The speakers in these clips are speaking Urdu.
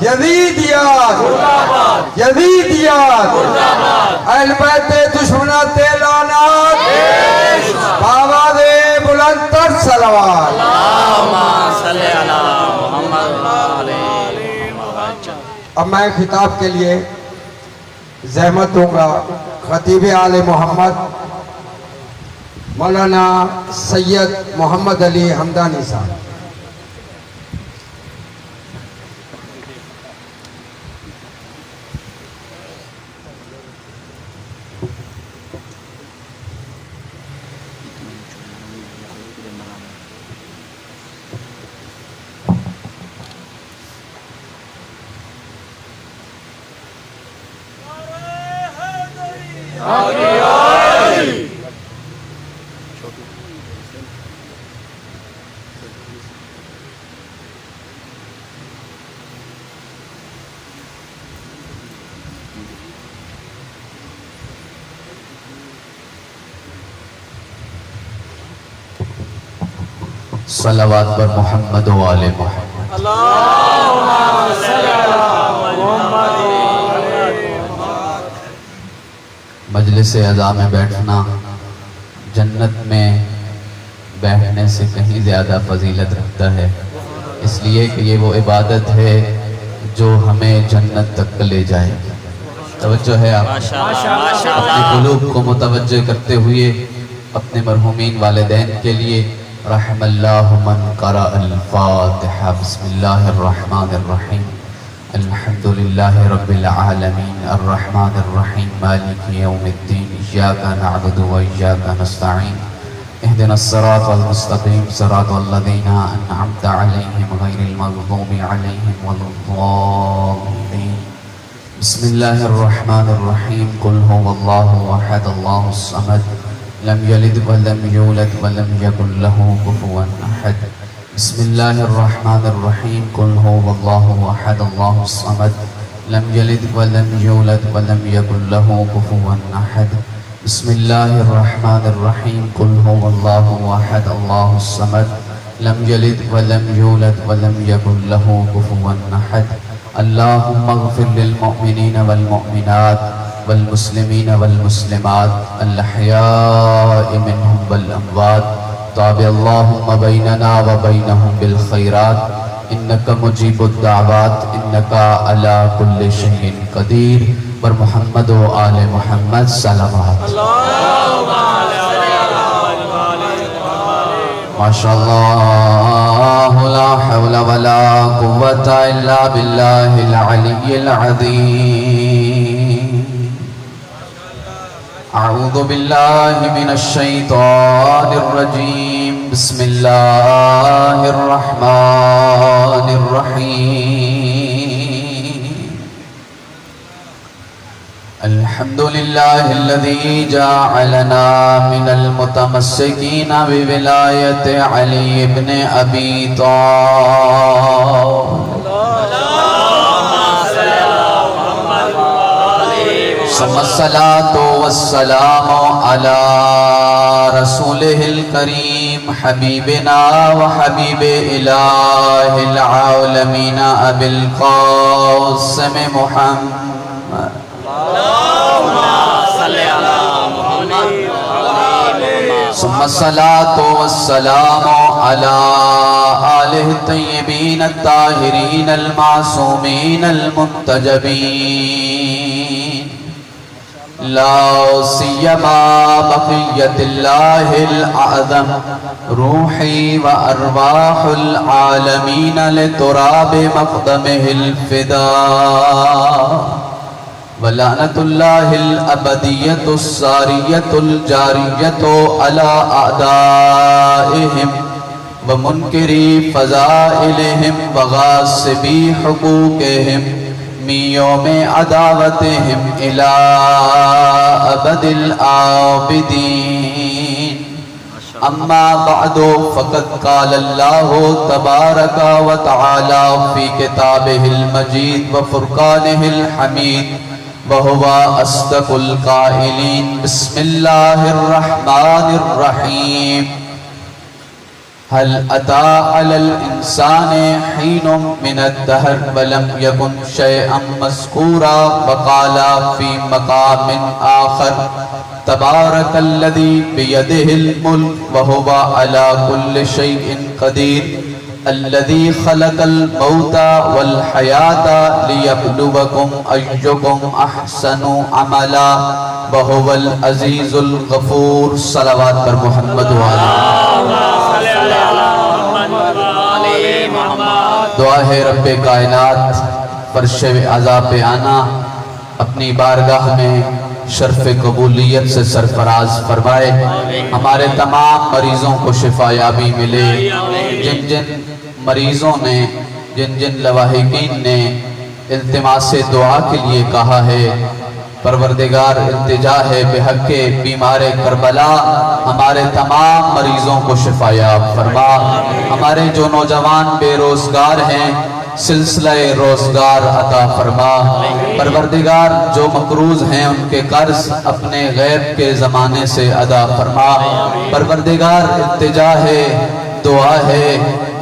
یزیدیات یزیدیات اہل بیت دشمنات لعنات بآواز بلند تر صلوات اب میں خطاب کے لیے زحمت دوں گا خطیب آل محمد مولانا سید محمد علی حمدانی صاحب. صلوات پر محمد و آل محمد. اللہم صلی علی محمد. مجلس اعزا میں بیٹھنا جنت میں بیٹھنے سے کہیں زیادہ فضیلت رکھتا ہے، اس لیے کہ یہ وہ عبادت ہے جو ہمیں جنت تک لے جائے. توجہ ہے آپ اپنے قلوب کو متوجہ کرتے ہوئے اپنے مرحومین والدین کے لیے رحم اللہ من قرأ الفاتحہ. بسم اللہ الرحمن الرحیم. الحمدللہ رب العالمین الرحمن الرحیم مالک یوم الدین ایاک نعبد و ایاک نستعین اہدنا الصراط المستقیم صراط الذین انعمت علیہم غیر المغضوب علیہم ولا الضالین. بسم اللہ الرحمن الرحیم. قل هو اللہ احد اللہ الصمد لم یلد ولم یولد ولم یکن له کفوا احد. بسم اللہ الرحمن الرحیم. قل هو اللہ احد اللہ الصمد لم یلد ولم یولد ولم یکن له کفوا احد. بسم اللہ الرحمن الرحیم. قل هو اللہ احد اللہ الصمد لم یلد ولم یولد ولم یکن له کفوا احد. اللہم اغفر للمؤمنین والمؤمنات والمسلمین والمسلمات الاحیاء منہم والاموات. تاب اللہم بیننا وبینہم بالخیرات انکا مجیب الدعوات انکا علی کل شیء قدیر. پر محمد و آل محمد صلوات. ماشاءاللہ لا حول ولا قوة الا باللہ العلی العظیم. اعوذ باللہ من الشیطان الرجیم. بسم اللہ الرحمن الرحیم. الحمدللہ الذی جعلنا من المتمسکین بولایت علی بن ابی طالب. ثم الصلاة والسلام على رسوله الكريم حبيبنا وحبيب إله العالمين أبي القاسم محمد. ثم الصلاة والسلام على آله الطيبين الطاهرين المعصومين المنتجبين لا سيما بقية الله الأعظم روحي وأرواح العالمين لتراب مقدمه الفداء ولعنة الله الأبدية السارية الجارية على أعدائهم ومنكري فضائلهم وغاصبي حقوقهم من يوم عداوتهم إلى أبد الآبدين. أما بعد فقد قال الله تبارك وتعالى في كتابه المجيد وفرقانه الحميد وهو أصدق القائلين. بسم الله الرحمن الرحيم. هل أتى على الإنسان حين من الدهر ولم يكن شيئا مذكورا وقال في مقام آخر تبارك الذي بيده الملك وهو على كل شيء قدير الذي خلق الموت والحياة ليبلوكم أيكم أحسن عملا وهو العزيز الغفور. صلوات پر محمد دعا ہے رب کائنات فرش عزا پہ آنا اپنی بارگاہ میں شرف قبولیت سے سرفراز فرمائے. ہمارے تمام مریضوں کو شفا یابی ملے. جن جن مریضوں نے جن جن لواحقین نے التماس دعا کے لیے کہا ہے، پروردگار التجا ہے بحق بیمار کربلا ہمارے تمام مریضوں کو شفا یاب فرما. ہمارے جو نوجوان بے روزگار ہیں سلسلہ روزگار عطا فرما. پروردگار جو مقروض ہیں ان کے قرض اپنے غیب کے زمانے سے ادا فرما. پروردگار التجا ہے، دعا ہے،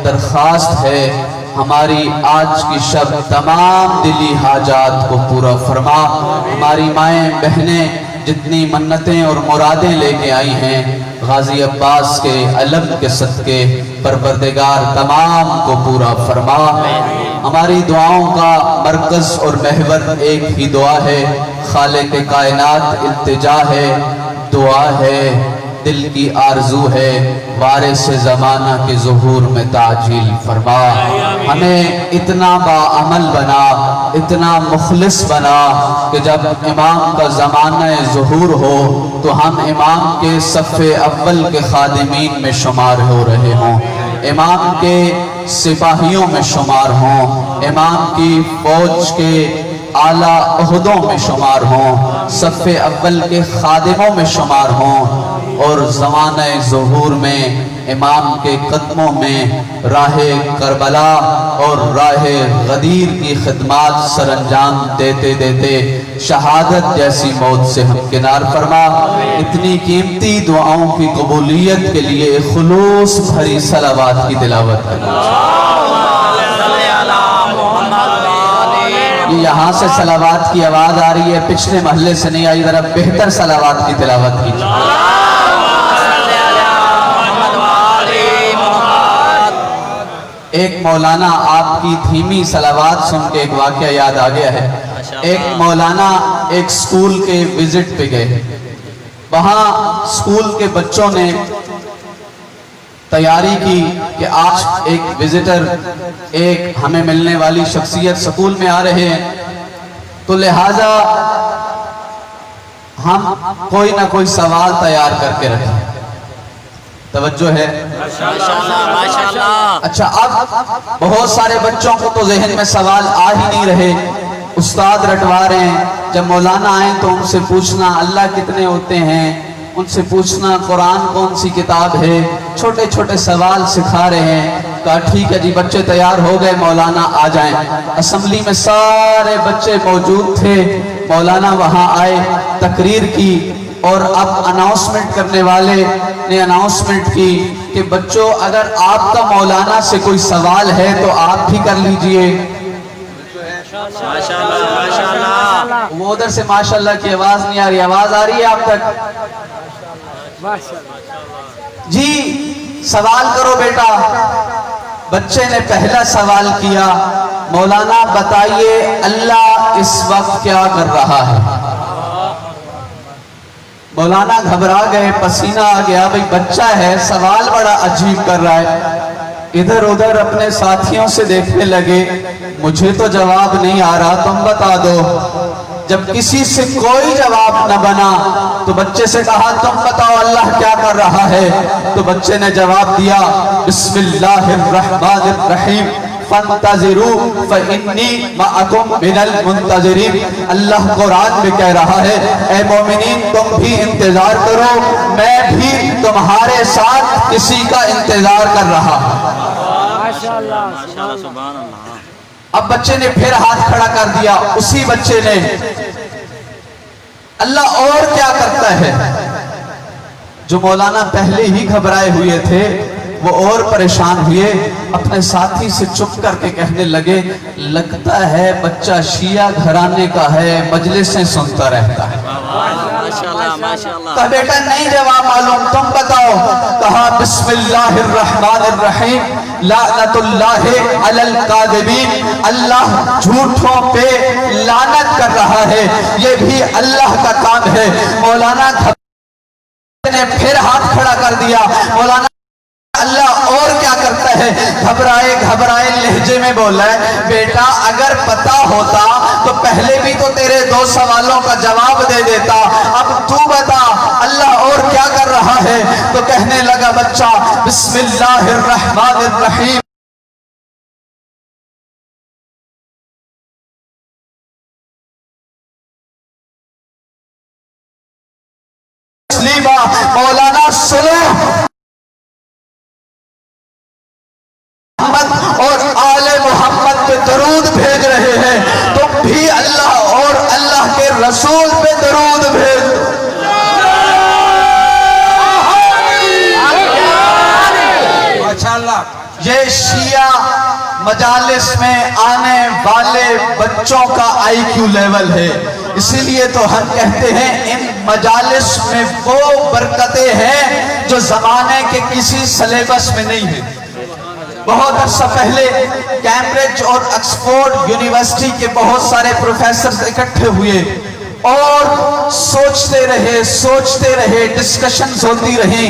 درخواست ہے، ہماری آج کی شب تمام دلی حاجات کو پورا فرما. ہماری مائیں بہنیں جتنی منتیں اور مرادیں لے کے آئی ہیں غازی عباس کے علم کے صدقے پروردگار تمام کو پورا فرما. ہماری دعاؤں کا مرکز اور محور ایک ہی دعا ہے، خالق کائنات التجا ہے، دعا ہے، دل کی آرزو ہے، وارث زمانہ کے ظہور میں تعجیل فرما. ہمیں اتنا باعمل بنا، اتنا مخلص بنا کہ جب امام کا زمانہ ظہور ہو تو ہم امام کے صف اول کے خادمین میں شمار ہو رہے ہوں، امام کے سپاہیوں میں شمار ہوں، امام کی فوج کے اعلیٰ عہدوں میں شمار ہوں، صف اول کے خادموں میں شمار ہوں، اور زمانہ ظہور میں امام کے قدموں میں راہ کربلا اور راہ غدیر کی خدمات سر انجام دیتے دیتے شہادت جیسی موت سے ہمکنار فرما. اتنی قیمتی دعاؤں کی قبولیت کے لیے خلوص بھری صلوات کی تلاوت کرنا. یہاں سے صلوات کی آواز آ رہی ہے، پچھلے محلے سے نہیں آئی، ذرا بہتر صلوات کی تلاوت کیجیے. ایک مولانا آپ کی دھیمی صلوات سن کے ایک واقعہ یاد آ گیا ہے. ایک مولانا ایک سکول کے وزٹ پہ گئے، وہاں سکول کے بچوں نے تیاری کی کہ آج ایک وزٹر، ایک ہمیں ملنے والی شخصیت سکول میں آ رہے ہیں، تو لہٰذا ہم کوئی نہ کوئی سوال تیار کر کے رکھیں. توجہ ہے؟ اچھا، اب بہت سارے بچوں کو تو ذہن میں سوال آ ہی نہیں رہے، استاد رٹوا رہے ہیں. جب مولانا آئیں تو ان سے پوچھنا اللہ کتنے ہوتے ہیں، ان سے پوچھنا قرآن کون سی کتاب ہے، چھوٹے چھوٹے سوال سکھا رہے ہیں. کہا ٹھیک ہے جی، بچے تیار ہو گئے، مولانا آ جائیں. اسمبلی میں سارے بچے موجود تھے، مولانا وہاں آئے، تقریر کی، اور اب اناؤنسمنٹ کرنے والے نے اناؤنسمنٹ کی کہ بچوں اگر آپ کا مولانا سے کوئی سوال ہے تو آپ بھی کر لیجئے. وہ ادھر سے ماشاءاللہ کی آواز نہیں آ رہی، آواز آ رہی ہے آپ تک؟ جی سوال کرو بیٹا. بچے نے پہلا سوال کیا، مولانا بتائیے اللہ اس وقت کیا کر رہا ہے؟ مولانا گھبرا گئے، پسینہ آ گیا، بھئی بچہ ہے سوال بڑا عجیب کر رہا ہے. ادھر ادھر اپنے ساتھیوں سے دیکھنے لگے، مجھے تو جواب نہیں آ رہا، تم بتا دو. جب کسی سے کوئی جواب نہ بنا تو بچے سے کہا تم بتاؤ اللہ کیا کر رہا ہے؟ تو بچے نے جواب دیا بسم اللہ الرحمن الرحیم فانتظروا فإنی معکم من المنتظرین. اللہ قرآن میں کہہ رہا ہے اے مومنین تم بھی انتظار کرو، میں بھی تمہارے ساتھ کسی کا انتظار کر رہا ہوں. اب بچے نے پھر ہاتھ کھڑا کر دیا، اسی بچے نے اللہ اور کیا کرتا ہے. جو مولانا پہلے ہی گھبرائے ہوئے تھے وہ اور پریشان ہوئے، اپنے ساتھی سے چپ کر کے کہنے لگے لگتا ہے بچہ شیعہ گھرانے کا ہے، مجلسیں سنتا رہتا ہے۔ کہا بیٹا نہیں جواب معلوم، تم بتاؤ۔ کہا بسم اللہ الرحمن الرحیم لعنت اللہ علی الکاذبین، اللہ جھوٹوں پہ لعنت کر رہا ہے، یہ بھی اللہ کا کام ہے۔ مولانا نے پھر ہاتھ کھڑا کر دیا۔ مولانا اللہ اور کیا کرتا ہے، گھبرائے گھبرائے لہجے میں بولا ہے بیٹا اگر پتا ہوتا تو پہلے بھی تو تیرے 2 سوالوں کا جواب دے دیتا، اب تو بتا اللہ اور کیا کر رہا ہے۔ تو کہنے لگا بچہ بسم اللہ الرحمن الرحیم مولانا سنو محمد اور آل محمد پہ درود بھیج رہے ہیں، تم بھی اللہ اور اللہ کے رسول پہ درود بھیج۔ ماشاءاللہ۔ یہ شیعہ مجالس میں آنے والے بچوں کا آئی کیو لیول ہے، اسی لیے تو ہم کہتے ہیں ان مجالس میں وہ برکتیں ہیں جو زمانے کے کسی سلیبس میں نہیں ہیں۔ بہت عرصہ پہلے کیمبرج اور آکسفورڈ یونیورسٹی کے بہت سارے پروفیسرز اکٹھے ہوئے اور سوچتے رہے ڈسکشنز ہوتی رہیں۔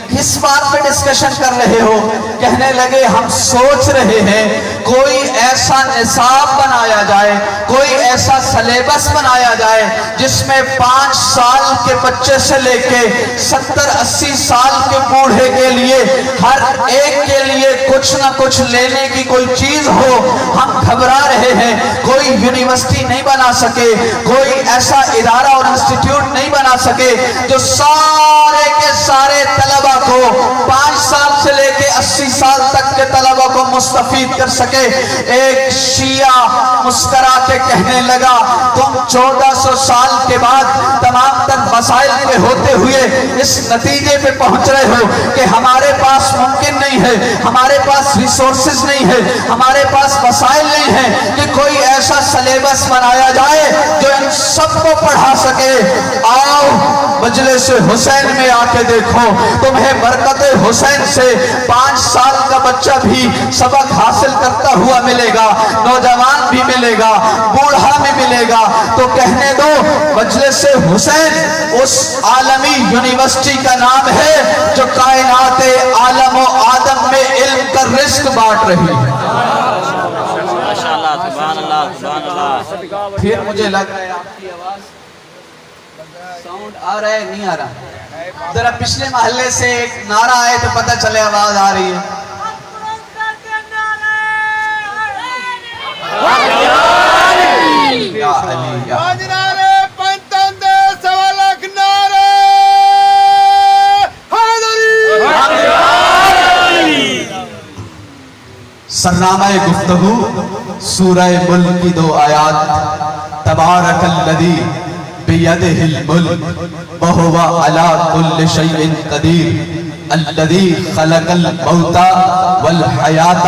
کس بات پہ ڈسکشن کر رہے ہو؟ کہنے لگے ہم سوچ رہے ہیں کوئی ایسا نصاب بنایا جائے، کوئی ایسا سلیبس بنایا جائے جس میں 5 سال کے بچے سے لے کے 70-80 سال کے بوڑھے کے لیے ہر ایک کے لیے کچھ نہ کچھ لینے کی کوئی چیز ہو۔ ہم گھبرا رہے ہیں، کوئی یونیورسٹی نہیں بنا سکے، کوئی ایسا ادارہ اور انسٹیٹیوٹ نہیں بنا سکے جو سارے کے سارے طلبہ کو 5 سال سے لے کے 80 سال تک کے طلبہ کو مستفید کر سکے۔ ایک شیعہ مسکرا کے کہنے لگا تم 1400 سال کے بعد تمام تر مسائل کے ہوتے ہوئے اس نتیجے پہ پہنچ رہے ہو کہ ہمارے پاس ممکن نہیں ہے، ہمارے پاس ریسورسز نہیں ہے، ہمارے پاس وسائل نہیں ہے کہ کوئی ایسا سلیبس بنایا جائے جو ان سب کو پڑھا سکے۔ آؤ مجلس حسین میں آ کے دیکھو، تمہیں برکت حسین سے 5 سال کا بچہ بھی سبق حاصل کرتا ہوا ملے گا، نوجوان بھی ملے گا، بوڑھا بھی ملے گا۔ تو کہنے دو مجلس حسین اس عالمی یونیورسٹی کا نام ہے جو کائنات عالم و آدم میں علم کا رزق بانٹ رہی ہے۔ پھر مجھے لگ رہا ہے آپ کی آواز ساؤنڈ آ رہا ہے نہیں آ رہا؟ ذرا پچھلے محلے سے ایک نعرہ آئے تو پتہ چلے آواز آ رہی ہے۔ یا علی یا سرنامہ گفتگو سورہ ملک کی 2 آیات۔ تبارک الذی بیدہ الملک وہو علی کل شیء قدیر الذی خلق الموت والحیات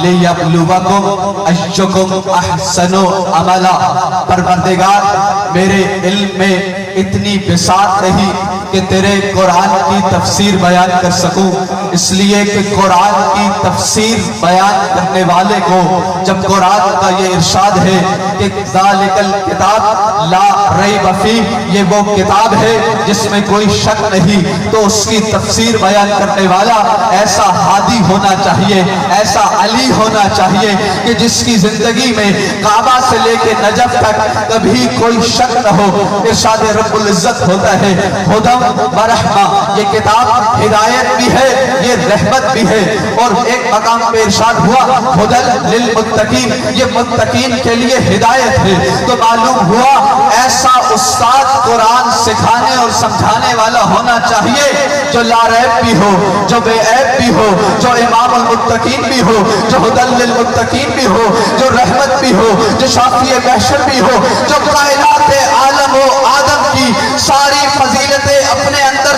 لیبلوکم ایکم احسن عملا۔ پروردگار میرے علم میں اتنی بساط نہیں کہ تیرے قرآن کی تفسیر بیان کر سکوں، اس لیے کہ قرآن کی تفسیر بیان کرنے والے کو جب قرآن کا یہ ارشاد ہے کہ ذالک الکتاب لا ریب فیہ، یہ وہ کتاب ہے جس میں کوئی شک نہیں، تو اس کی تفسیر بیان کرنے والا ایسا ہادی ہونا چاہیے، ایسا علی ہونا چاہیے کہ جس کی زندگی میں کعبہ سے لے کے نجف تک کبھی کوئی شک نہ ہو۔ ارشاد رب العزت ہوتا ہے ہدی ورحمہ، یہ کتاب ہدایت بھی ہے، یہ رحمت بھی ہے۔ اور ایک مقام پہ ارشاد ہوا ہدی للمتقین، یہ متقین کے لیے ہدایت ہے۔ تو معلوم ہوا ایسا استاد قرآن سکھانے اور سمجھانے والا ہونا چاہیے جو لا ریب بھی ہو، جو بے عیب بھی ہو، جو امام المتقین بھی ہو، جو ہدی للمتقین بھی ہو، جو رحمت بھی ہو، جو شافی محشر بھی ہو، جو کائنات عالم و آدم کی ساری فضیلتیں اپنے اندر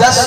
10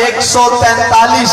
143।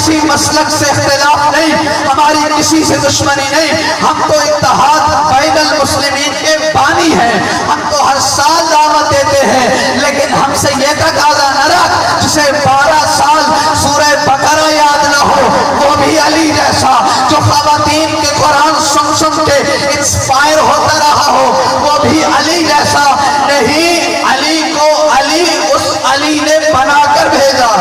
کسی مسلک سے اختلاف نہیں، ہماری کسی سے دشمنی نہیں، ہم تو اتحاد بین المسلمین کے بانی ہیں، ہم تو ہر سال دعوت دیتے ہیں، لیکن ہم سے یہ تقاضا نہ رکھ جسے 12 سال سورہ بقرہ یاد نہ ہو وہ بھی علی جیسا، جو خواتین کے قرآن سن کے انسپائر ہوتا رہا ہو وہ بھی علی جیسا نہیں، علی کو علی اس علی نے بنا کر بھیجا۔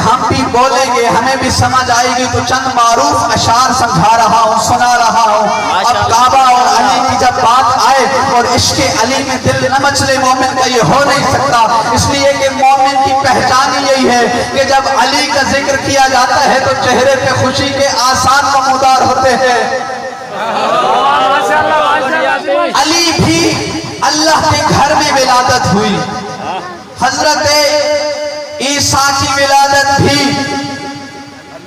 ہم بھی بولیں گے ہمیں بھی سمجھ آئے گی تو چند معروف اشعار سمجھا رہا ہوں، سنا رہا ہوں۔ اب کعبہ اور علی کی جب بات آئے اور عشق علی میں دل نہ مچلے مومن کا یہ ہو نہیں سکتا، اس لیے کہ مومن کی پہچان یہی ہے کہ جب علی کا ذکر کیا جاتا ہے تو چہرے پہ خوشی کے آثار نمودار ہوتے ہیں۔ علی بھی اللہ کے گھر میں ولادت ہوئی، حضرت عیسیٰ کی ولادت بھی،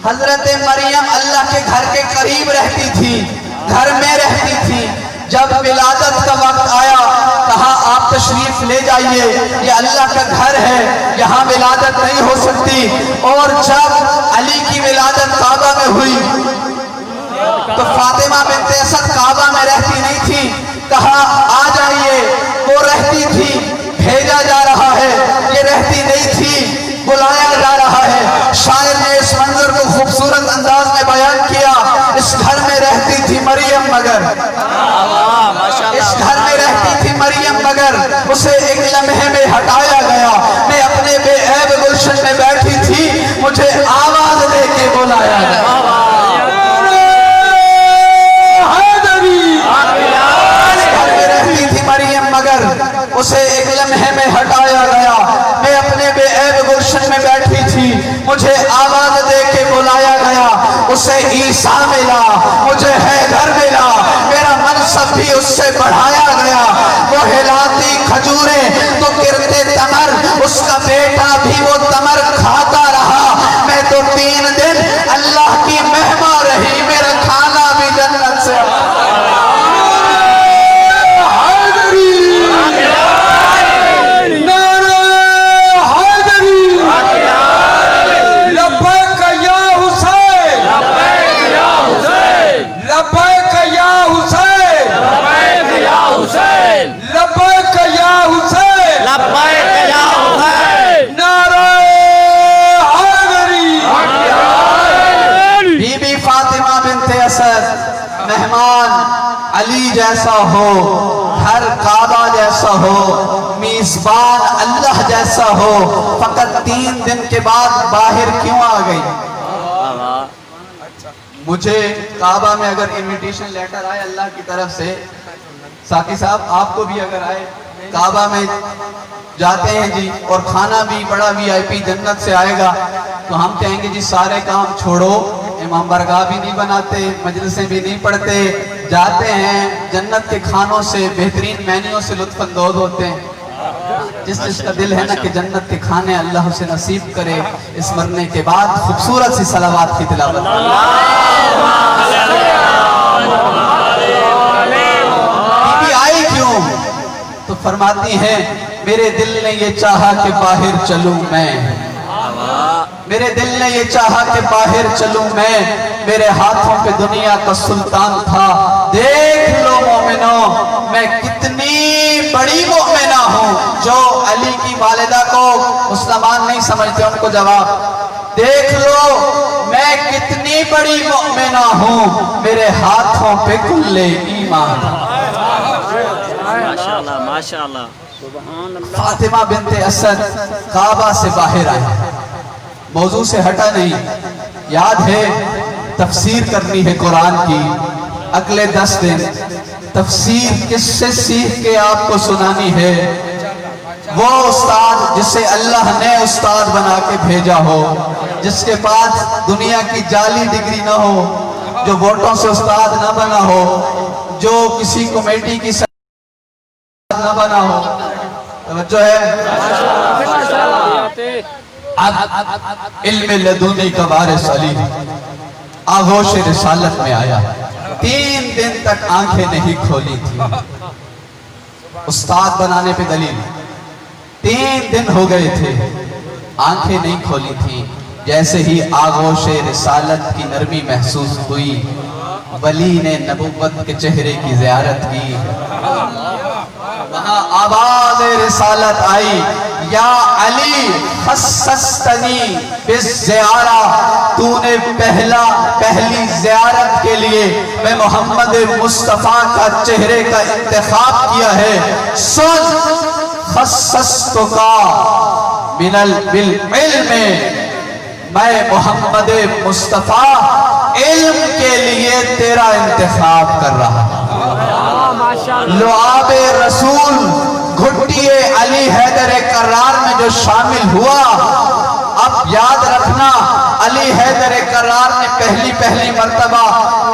حضرت مریم اللہ کے گھر کے قریب رہتی تھی، گھر میں رہتی تھی۔ جب ولادت کا وقت آیا کہا آپ تشریف لے جائیے، یہ اللہ کا گھر ہے، یہاں ولادت نہیں ہو سکتی۔ اور جب علی کی ولادت کعبہ میں ہوئی تو فاطمہ بنت اسد کعبہ میں رہتی نہیں تھی، کہا آ جائیے، وہ رہتی تھی، بھیجا جا رہا ہے، یہ رہتی نہیں تھی، بلایا جا رہا ہے۔ شاعر نے اس منظر کو خوبصورت انداز میں بیان کیا، اس گھر میں رہتی تھی مریم مگر، اس گھر میں رہتی تھی مریم مگر اسے ایک لمحے میں ہٹایا گیا۔ میں اپنے بے عیب گلشن میں بیٹھی تھی، مجھے آواز دے کے بلایا گیا۔ مریم مگر اسے ایک لمحے میں ہٹایا گیا۔ میں اپنے بے عیب گلشن میں بیٹھی تھی، مجھے آواز دے کے بلایا گیا۔ اسے عیسیٰ ملا، مجھے حیدر ملا، میرا منصب بھی اس سے بڑھایا گیا۔ وہ ہلاتی کھجوریں تو گرتے تمر، اس کا بیٹا بھی وہ تمر کھاتا رہا۔ میں تو 3 دن اللہ کی مہمان رہی، میرا کھانا بھی جنت سے مہمان علی جیسا ہو، گھر کعبہ جیسا ہو، میزبان اللہ جیسا ہو، فقط 3 دن کے بعد باہر کیوں آ گئی؟ مجھے کعبہ میں اگر انویٹیشن لیٹر آئے اللہ کی طرف سے، ساقی صاحب آپ کو بھی اگر آئے، کعبہ میں جاتے ہیں جی اور کھانا بھی بڑا VIP جنت سے آئے گا، تو ہم کہیں گے جی سارے کام چھوڑو، امام برگاہ بھی نہیں بناتے، مجلسیں بھی نہیں پڑھتے، جاتے ہیں جنت کے کھانوں سے، بہترین مینیوں سے لطف اندوز ہوتے ہیں۔ جس کا دل ہے نا کہ جنت کے کھانے اللہ اسے نصیب کرے، اس مرنے کے بعد خوبصورت سی صلوات کی تلاوت۔ بی بی آئی کیوں؟ تو فرماتی ہیں میرے دل نے یہ چاہا کہ باہر چلوں میں، میرے دل نے یہ چاہا کہ باہر چلوں میں، میرے ہاتھوں پہ دنیا کا سلطان تھا۔ دیکھ لو مومنوں میں کتنی بڑی مومنہ ہوں، جو علی کی والدہ کو مسلمان نہیں سمجھتے ان کو جواب، دیکھ لو میں کتنی بڑی مومنہ ہوں، میرے ہاتھوں پہ کل ایمان۔ ماشاءاللہ ماشاءاللہ فاطمہ بنت اسد کعبہ سے باہر آئی، موضوع سے ہٹا نہیں، یاد ہے تفسیر کرنی ہے قرآن کی، اگلے 10 دن تفسیر کس سے سیکھ کے آپ کو سنانی ہے؟ وہ استاد جسے اللہ نے استاد بنا کے بھیجا ہو، جس کے پاس دنیا کی جعلی ڈگری نہ ہو، جو ووٹوں سے استاد نہ بنا ہو، جو کسی کمیٹی کی نہ بنا ہو. توجہ ہے. علم لدنی کا وارث علی آغوش رسالت میں آیا. 3 دن تک آنکھیں نہیں کھولی تھی. استاد بنانے پہ دلیل 3 دن ہو گئے تھے، آنکھیں نہیں کھولی تھی. جیسے ہی آغوش رسالت کی نرمی محسوس ہوئی، ولی نے نبوت کے چہرے کی زیارت کی. وہاں آواز رسالت آئی، یا علی خصصتنی بالزیارہ، تو نے پہلی زیارت کے لیے میں محمد مصطفیٰ کا چہرے کا انتخاب کیا ہے. سن خصصتک بالعلم، میں محمد مصطفیٰ علم کے لیے تیرا انتخاب کر رہا ہوں. لعاب رسول گھٹی علی حیدر کرار میں جو شامل ہوا، اب یاد رکھنا علی حیدر کرار نے پہلی مرتبہ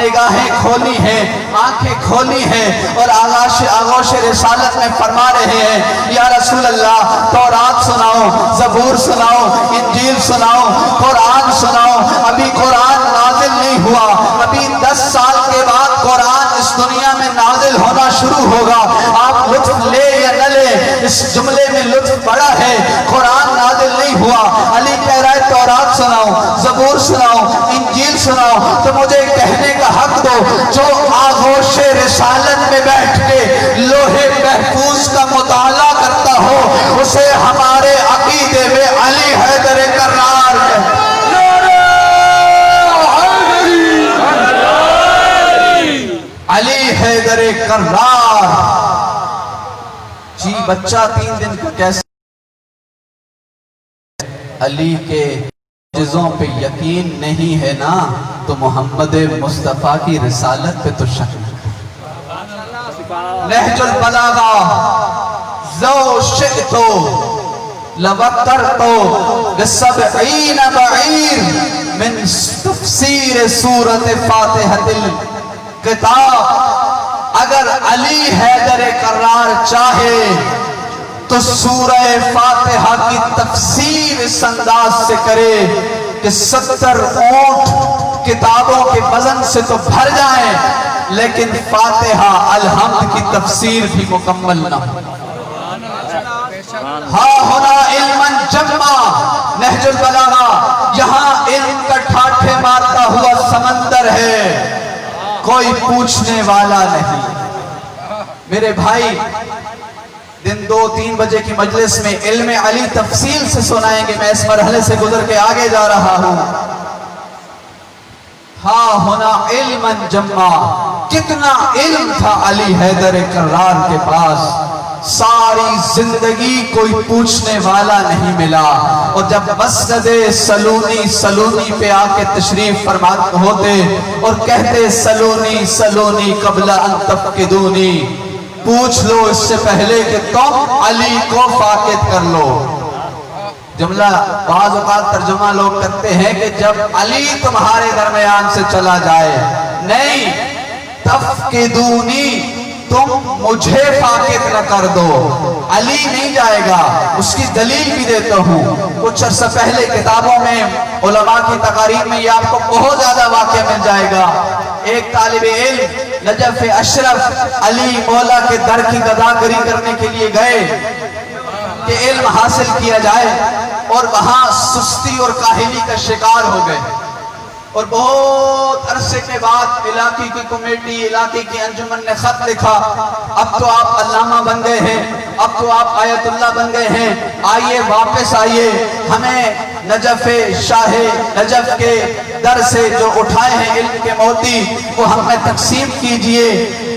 نگاہیں کھولی ہیں، آنکھیں کھولی ہیں، اور آغوش رسالت میں فرما رہے ہیں، یا رسول اللہ تورات سناؤ، زبور سناؤ، انجیل سناؤ، قرآن سناؤ. ابھی قرآن نازل نہیں ہوا، ابھی 10 سال کے بعد قرآن اس دنیا میں نازل ہونا شروع ہوگا. آپ لطف لے یا نہ لے، اس جملے میں لطف بڑا ہے. قرآن نازل نہیں ہوا، علی کہہ رہا ہے تورات سناؤ، زبور سناؤ، انجیل سناؤ. تو مجھے کہنے کا حق دو، جو آغوش رسالت میں بیٹھ کے لوہے محفوظ کا مطالعہ کرتا ہو، اسے ہمارے عقیدے میں علی حیدر کرار ہے. علی حیدر کرار. جی بچہ 3 دن کا کیسے علی کے معجزوں پہ یقین نہیں ہے نا، تو محمد مصطفیٰ کی رسالت پہ تو شک نہیں. نہج البلاغہ زو شئتو لوترتو بسبعین بعیر من تفسیر سورت فاتحۃ الکتاب. اگر علی حیدر کرار چاہے تو سورہ فاتحہ کی تفسیر اس انداز سے کرے کہ 70 اونٹ کتابوں کے وزن سے تو بھر جائیں، لیکن فاتحہ الحمد کی تفسیر بھی مکمل نہ ہو. ہاں ہونا علما جمع نہج البلاغہ، یہاں علم کا ٹھاٹھے مارتا ہوا سمندر ہے، کوئی پوچھنے والا نہیں. میرے بھائی دن 2-3 بجے کی مجلس میں علم علی تفصیل سے سنائیں گے. میں اس مرحلے سے گزر کے آگے جا رہا ہوں. ہاں ہونا علما جمع، کتنا علم تھا علی حیدر کرار کے پاس. ساری زندگی کوئی پوچھنے والا نہیں ملا، اور جب مسجد سلونی پہ آ کے تشریف فرما ہوتے اور کہتے سلونی سلونی قبل ان تفقدونی، پوچھ لو اس سے پہلے کہ تم علی کو فاقد کر لو. جملہ بعض اوقات ترجمہ لوگ کرتے ہیں کہ جب علی تمہارے درمیان سے چلا جائے. نہیں، تفقدونی، تم مجھے فاقد نہ کر دو. علی نہیں جائے گا. اس کی دلیل بھی دیتا ہوں. کچھ عرصہ پہلے کتابوں میں علماء کی تقاریر میں یہ آپ کو بہت زیادہ واقعہ مل جائے گا. ایک طالب علم نجف اشرف علی مولا کے در کی گداگری کرنے کے لیے گئے کہ علم حاصل کیا جائے، اور وہاں سستی اور کاہلی کا شکار ہو گئے. اور بہت عرصے کے بعد علاقے کی کمیٹی، علاقے کی انجمن نے خط لکھا، اب تو آپ علامہ بن گئے ہیں، اب تو آپ آیت اللہ بن گئے ہیں، آئیے واپس آئیے، ہمیں نجف شاہ نجف کے در سے جو اٹھائے ہیں علم کے موتی وہ ہمیں تقسیم کیجئے.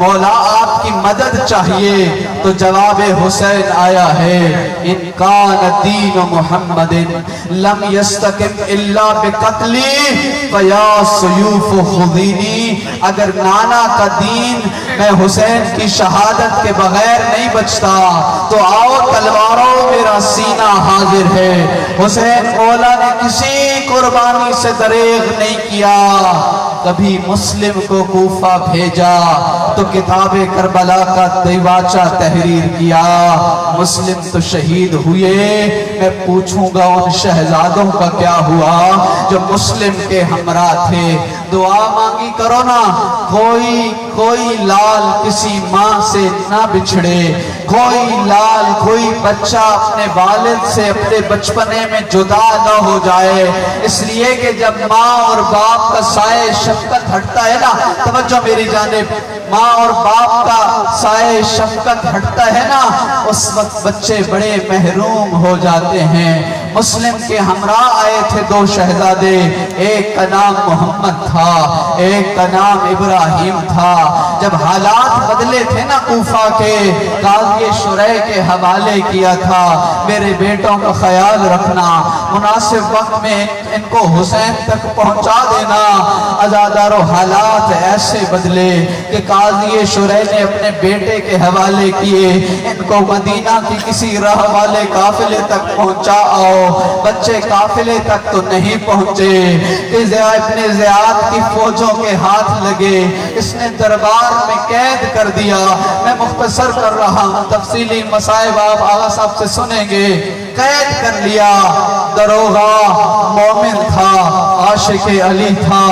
مولا آپ کی مدد چاہیے تو جواب حسین آیا ہے ان کان دین محمد لم یستقم الا بقتلی فیا سیوف خذینی، اگر نانا کا دین میں حسین کی شہادت کے بغیر نہیں بچتا تو آؤ تلواروں میرا سینہ حاضر ہے۔ حسین مولا نے کسی قربانی سے دریغ نہیں کیا، کبھی مسلم کو کوفہ بھیجا تو کتاب کربلا کا دیباچہ تحریر کیا، مسلم تو شہید ہوئے، میں پوچھوں گا ان شہزادوں کا کیا ہوا جو مسلم کے ہمراہ تھے۔ دعا مانگی کرو نا، کوئی لال کسی ماں سے نہ بچھڑے، کوئی لال کوئی بچہ اپنے والد سے اپنے بچپنے میں جدا نہ ہو جائے، اس لیے کہ جب ماں اور باپ کا سائے شفقت ہٹتا ہے نا، توجہ میری جانب، ماں اور باپ کا سائے شفقت ہٹتا ہے نا، اس وقت بچے بڑے محروم ہو جاتے ہیں۔ مسلم کے ہمراہ آئے تھے دو شہزادے، ایک کا نام محمد تھا، ایک کا نام ابراہیم تھا۔ جب حالات بدلے تھے نا کوفہ کے، قاضی شریح کے حوالے کیا تھا، میرے بیٹوں کا خیال رکھنا، مناسب وقت میں ان کو حسین تک پہنچا دینا۔ عزادارو حالات ایسے بدلے کہ قاضی شریح نے اپنے بیٹے کے حوالے کیے، ان کو مدینہ کی کسی راہ والے قافلے تک پہنچا آؤ۔ بچے قافلے تک تو نہیں پہنچے کہ ابن زیاد کی فوجوں کے ہاتھ لگے، اس نے دربار میں قید کر دیا۔ میں مختصر کر رہا ہوں، تفصیلی مسائل آپ آغا صاحب سے سنیں گے۔ قید کر لیا، دروغہ مومن تھا، عاشق علی تھا،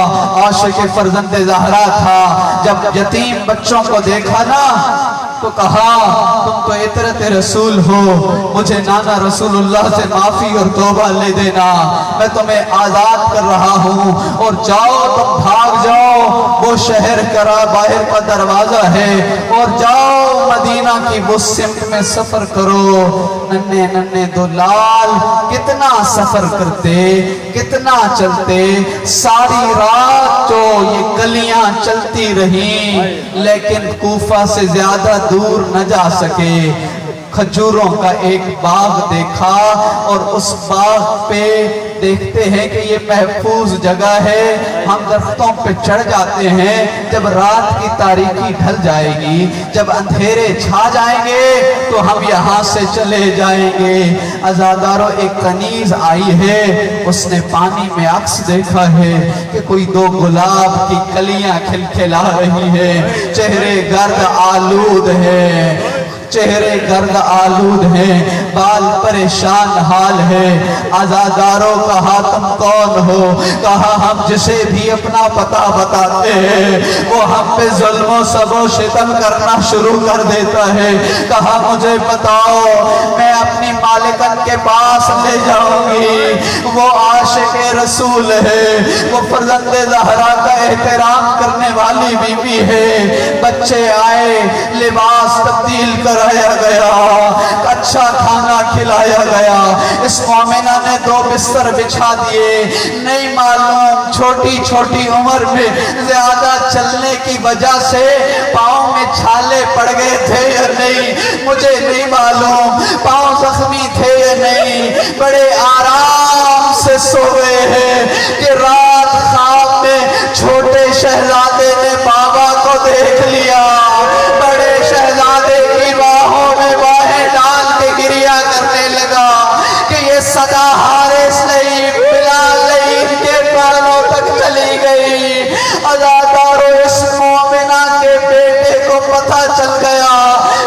عاشق فرزند زہرا تھا۔ جب یتیم بچوں کو دیکھا نا تو کہا تم تو عطرت رسول ہو، مجھے نانا رسول اللہ سے معافی اور توبہ لے دینا، میں تمہیں آزاد کر رہا ہوں، اور جاؤ تم بھاگ جاؤ، وہ شہر کرا باہر کا دروازہ ہے، اور جاؤ مدینہ کی وہ سمت میں سفر کرو۔ ننے ننے دو لال کتنا سفر کرتے، کتنا چلتے، ساری رات جو یہ گلیاں چلتی رہیں لیکن کوفہ سے زیادہ دور نہ جا سکے۔ کھجوروں کا ایک باغ دیکھا، اور اس باغ پہ دیکھتے ہیں کہ یہ محفوظ جگہ ہے، ہم درختوں پہ چڑھ جاتے ہیں، جب رات کی تاریکی ڈھل جائے گی، جب اندھیرے چھا جائیں گے تو ہم یہاں سے چلے جائیں گے۔ عزادارو ایک کنیز آئی ہے، اس نے پانی میں عکس دیکھا ہے کہ کوئی دو گلاب کی کلیاں کھلکھلا رہی ہیں، چہرے گرد آلود ہیں، چہرے گرد آلود ہیں، بال پریشان حال ہے۔ عزاداروں کہا تم کون ہو؟ کہا ہم جسے بھی اپنا پتہ بتاتے ہیں وہ ہم پہ ظلم و سب و شتم کرنا شروع کر دیتا ہے۔ کہا مجھے بتاؤ، میں اپنی مالکن کے پاس لے جاؤں گی، وہ عاشق رسول ہے، وہ فرزند زہرا کا احترام کرنے والی بیوی ہے۔ بچے آئے، لباس تبدیل کرایا گیا، اچھا کھانا کھلایا گیا، اس مومنہ نے دو بستر بچھا دیے۔ نہیں معلوم چھوٹی چھوٹی عمر میں زیادہ چلنے کی وجہ سے پاؤں میں چھالے پڑ گئے تھے یا نہیں مجھے نہیں معلوم، پاؤں زخمی تھے یا نہیں، بڑے آرام سے سو گئے ہیں کہ رات خواب میں چھوٹے شہزادے نے بابا کو دیکھ لیا، بڑے شہزادے کی باہوں میں باہیں ڈال کے گریا کرنے لگا کہ یہ صدا حارث نہیں، بلال نہیں، ان کے کانوں تک چلی گئی۔ عزادارو اس مومنہ کے بیٹے کو پتہ چل گیا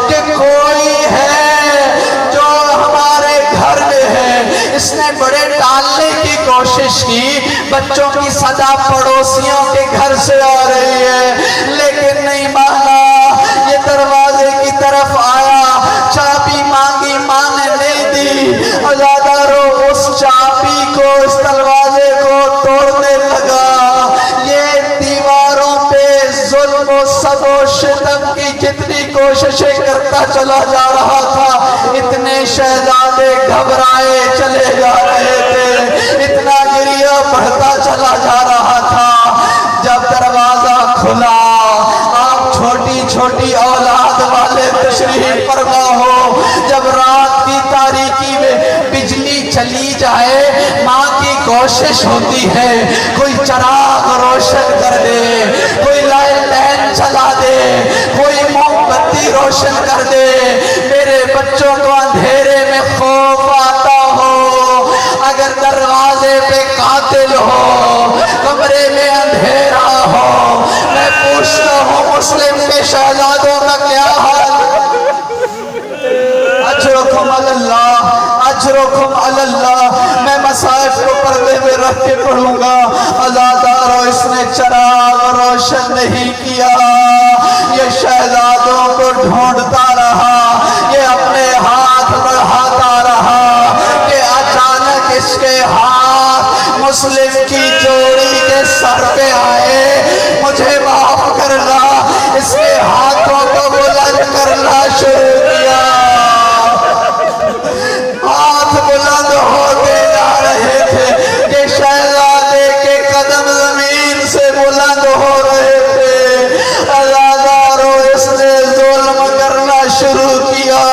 کہ کوئی ہے جو ہمارے گھر میں ہے۔ اس نے بڑے ڈالنے کی کوشش کی، بچوں کی صدا پڑوسیوں کے گھر سے آ رہی ہے، لیکن نہیں مانا۔ یہ دروازے کی طرف آیا، چابی مانگی، ماں نے نہیں دی۔ عزادارو اس چابی کو، اس دروازے کو توڑنے لگا۔ یہ دیواروں پہ ظلم و سب و شتم کی جتنی کوششیں کرتا چلا جا رہا تھا، اتنے شہزادے گھبرائے چلے جا رہے تھے، اتنا گریہ بڑھتا چلا جا رہا تھا۔ جب دروازہ کھلا، آپ چھوٹی چھوٹی اولاد والے تشریف فرما ہو. جب رات کی تاریکی میں بجلی چلی جائے ماں کی کوشش ہوتی ہے کوئی چراغ روشن کر دے, کوئی لائٹ چلا دے, کوئی موم بتی روشن کر دے. میرے بچوں کو اندھیرے میں خوف آتا ہو, اگر دروازے پہ قاتل ہو, کمرے میں اندھیرا ہو, میں پوچھتا ہوں مسلم کے شہزادوں کا کیا حال؟ اجرکم اللہ, اجرکم اللہ. میں مصائف کو پردے میں رکھ کے پڑھوں گا. عزادارو اس نے چراغ روشن نہیں کیا, یہ شہزادوں کو ڈھونڈتا رہا, یہ اپنے ہاتھ بڑھاتا رہا کہ اچانک اس کے ہاتھ مسلم کی جوڑی کے سر پہ آئے. مجھے معاف کرنا, اس کے ہاتھوں کو بلند کرنا شروع کیا. ہاتھ بلند ہوتے جا رہے تھے کہ شہزادے کے قدم زمین سے بلند ہو رہے تھے. عزادارو اس نے ظلم کرنا شروع کیا.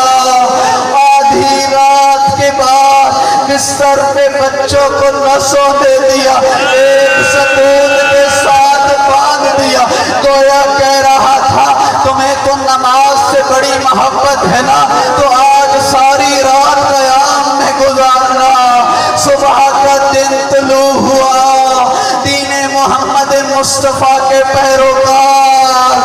آدھی رات کے بعد بستر پہ بچوں کو نہ سونے دیا, ایک ستون کے ساتھ باندھ دیا. گویا کہہ رہا تھا تمہیں تو نماز سے بڑی محبت ہے نا, تو آج ساری رات قیام میں گزارنا. صبح کا دن طلوع ہوا, دین محمد مصطفیٰ کے پیروکار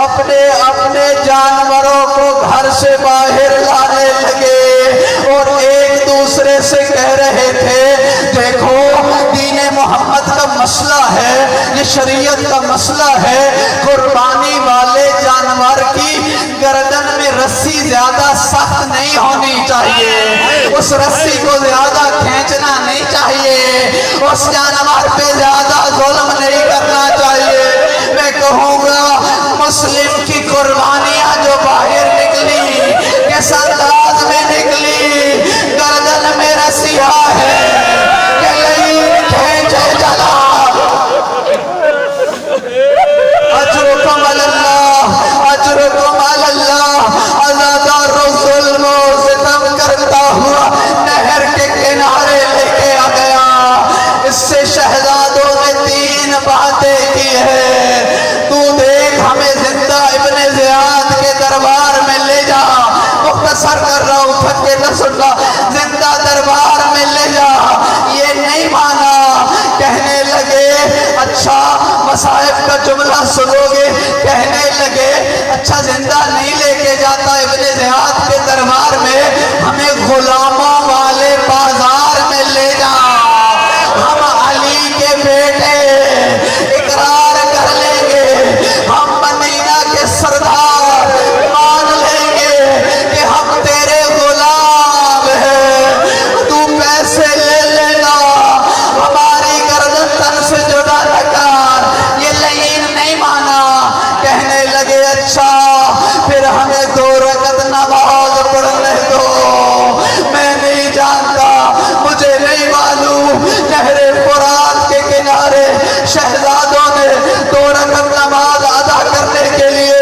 اپنے اپنے جانوروں کو گھر سے باہر لانے لگے اور ایک دوسرے سے کہہ رہے تھے دیکھو دین محمد کا مسئلہ ہے, یہ شریعت کا مسئلہ ہے. قربانی والے جانور کی گردن میں رسی زیادہ سخت نہیں ہونی چاہیے, اس رسی کو زیادہ کھینچنا نہیں چاہیے, اس جانور پہ زیادہ ظلم نہیں کرنا چاہیے. میں کہوں گا مسلم کی قربانیاں جو باہر نکلی کس انداز میں نکلی, گردن میں رسیاں ہے کہ نہیں کھینچے جلا. اجرکم اللہ, اجرکم اللہ. عزادار ظلم و ستم کرتا ہوا نہر کے کنارے لے کے آ گیا. اس سے شہزادوں نے 3 باتیں کی ہے. تو دیکھ ہمیں زندہ ابن زیاد کے دربار میں لے جا, مختصر کر رہا ہوں تھک کے نہ سننا, زندہ دربار میں لے جا. یہ نہیں مانا, کہنے لگے اچھا مصائب کا جملہ سنو گے, کہنے لگے اچھا زندہ نہیں لے کے جاتا ابن زیاد کے دربار میں, ہمیں غلاموں والے بازار میں لے جا. ہم علی کے بیٹے اقرار کر لیں گے, ہم مدینہ کے سردار مان لیں گے کہ ہم تیرے غلام ہیں, تو پیسے لے لینا, ہماری گردن تن سے جدا نہ کر. یہ لعین نہیں مانا, کہنے لگے اچھا پھر ہمیں 2 رکعت نماز پڑھنے دو. میں نہیں جانتا, مجھے نہیں معلوم, نہر فرات کے کنارے شہزادوں نے 2 رکعت نماز ادا کرنے کے لیے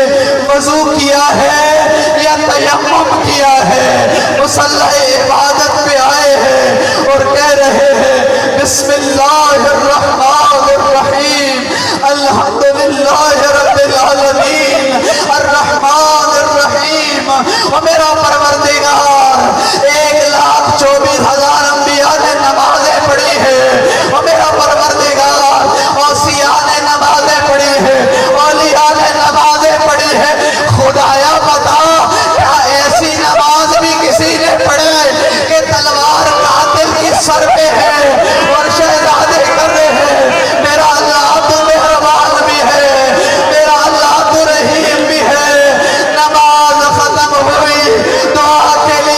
وضو کیا ہے یا تیمم کیا ہے, مصلی عبادت پہ آئے ہیں اور کہہ رہے ہیں بسم اللہ الرحمن الرحیم, الحمدللہ رب العالمین, الرحمن الرحیم. اور میرا پروردگار 1,24,000 انبیاء نے نمازیں پڑھی ہیں, اور میرا پروردگار اوصیاء نے نمازیں پڑھی ہیں, اولیاء نے نمازیں پڑھی ہیں. خدایا بتا کیا ایسی نماز بھی کسی نے پڑھے کہ تلوار قاتل کی سر پہ ہے اور شہزادے کر رہے ہیں. میرا اللہ تو مہربان بھی ہے, میرا اللہ تو رحیم بھی ہے. نماز ختم ہوئی, دعا کے لیے